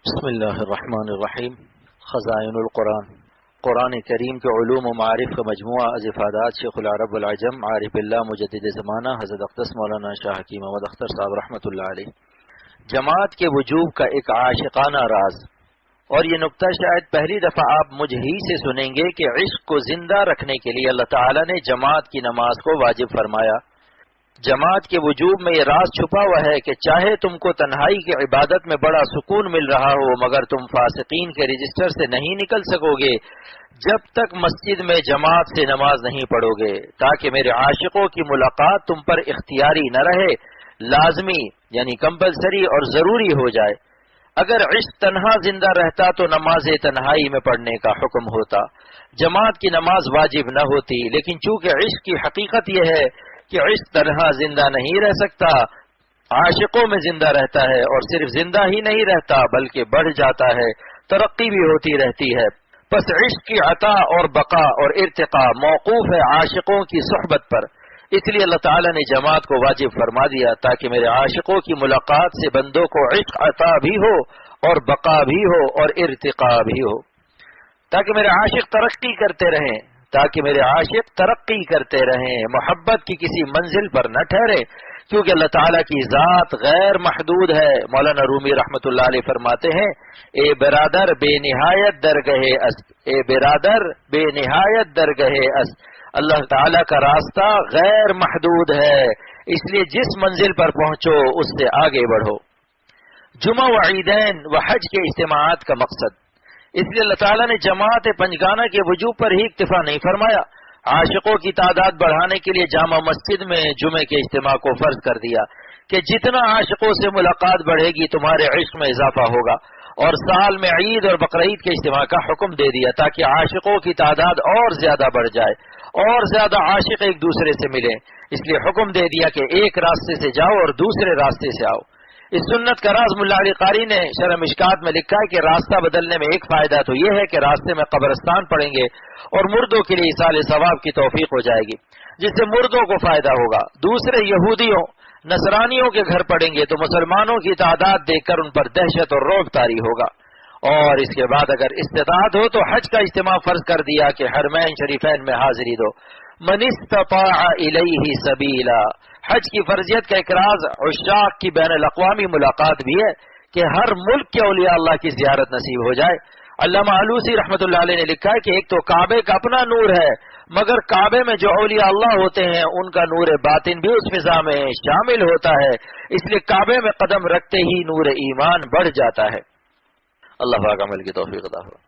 بسم اللہ الرحمن الرحیم۔ خزائن القرآن، قرآن کریم کے علوم و معارف کا مجموعہ از افادات شیخ العرب والعجم عارف اللہ مجدد زمانہ حضرت اقدس مولانا شاہ حکیم محمد اختر صاحب رحمۃ اللہ علیہ۔ جماعت کے وجوب کا ایک عاشقانہ راز، اور یہ نکتہ شاید پہلی دفعہ آپ مجھ ہی سے سنیں گے کہ عشق کو زندہ رکھنے کے لیے اللہ تعالیٰ نے جماعت کی نماز کو واجب فرمایا۔ جماعت کے وجوب میں یہ راز چھپا ہوا ہے کہ چاہے تم کو تنہائی کی عبادت میں بڑا سکون مل رہا ہو، مگر تم فاسقین کے رجسٹر سے نہیں نکل سکو گے جب تک مسجد میں جماعت سے نماز نہیں پڑھو گے، تاکہ میرے عاشقوں کی ملاقات تم پر اختیاری نہ رہے، لازمی یعنی کمپلسری اور ضروری ہو جائے۔ اگر عشق تنہا زندہ رہتا تو نماز تنہائی میں پڑھنے کا حکم ہوتا، جماعت کی نماز واجب نہ ہوتی، لیکن چونکہ عشق کی حقیقت یہ ہے کہ عشق تنہا زندہ نہیں رہ سکتا، عاشقوں میں زندہ رہتا ہے، اور صرف زندہ ہی نہیں رہتا بلکہ بڑھ جاتا ہے، ترقی بھی ہوتی رہتی ہے۔ پس عشق کی عطا اور بقا اور ارتقاء موقوف ہے عاشقوں کی صحبت پر، اس لیے اللہ تعالیٰ نے جماعت کو واجب فرما دیا تاکہ میرے عاشقوں کی ملاقات سے بندوں کو عشق عطا بھی ہو اور بقا بھی ہو اور ارتقاء بھی ہو، تاکہ میرے عاشق ترقی کرتے رہیں، تاکہ میرے عاشق ترقی کرتے رہیں، محبت کی کسی منزل پر نہ ٹھہرے، کیونکہ اللہ تعالیٰ کی ذات غیر محدود ہے۔ مولانا رومی رحمۃ اللہ علیہ فرماتے ہیں، اے برادر بے نہایت درگہ است، اے برادر بے نہایت درگہ است، اللہ تعالیٰ کا راستہ غیر محدود ہے، اس لیے جس منزل پر پہنچو اس سے آگے بڑھو۔ جمعہ و عیدین و حج کے اجتماعات کا مقصد، اس لیے اللہ تعالیٰ نے جماعت پنجگانہ کے وجوب پر ہی اکتفا نہیں فرمایا، عاشقوں کی تعداد بڑھانے کے لیے جامع مسجد میں جمعے کے اجتماع کو فرض کر دیا کہ جتنا عاشقوں سے ملاقات بڑھے گی تمہارے عشق میں اضافہ ہوگا، اور سال میں عید اور بقرعید کے اجتماع کا حکم دے دیا تاکہ عاشقوں کی تعداد اور زیادہ بڑھ جائے اور زیادہ عاشق ایک دوسرے سے ملیں، اس لیے حکم دے دیا کہ ایک راستے سے جاؤ اور دوسرے راستے سے آؤ۔ اس سنت کا راز ملا علی قاری نے شرح مشکات میں لکھا ہے کہ راستہ بدلنے میں ایک فائدہ تو یہ ہے کہ راستے میں قبرستان پڑیں گے اور مردوں کے لیے ایصال ثواب کی توفیق ہو جائے گی، جس سے مردوں کو فائدہ ہوگا۔ دوسرے یہودیوں نصرانیوں کے گھر پڑیں گے تو مسلمانوں کی تعداد دیکھ کر ان پر دہشت اور رعب طاری ہوگا۔ اور اس کے بعد اگر استطاعت ہو تو حج کا اجتماع فرض کر دیا کہ حرمین شریفین میں حاضری دو، من استطاع الیہ سبیلا۔ حج کی فرضیت کا اقراض عشاق کی بین الاقوامی ملاقات بھی ہے کہ ہر ملک کے اولیاء اللہ کی زیارت نصیب ہو جائے۔ علامہ علوسی رحمۃ اللہ علیہ نے لکھا ہے کہ ایک تو کعبے کا اپنا نور ہے، مگر کعبے میں جو اولیاء اللہ ہوتے ہیں ان کا نور باطن بھی اس فضا میں شامل ہوتا ہے، اس لیے کعبے میں قدم رکھتے ہی نور ایمان بڑھ جاتا ہے۔ اللہ پاک عمل کی توفیق عطا فرمائے۔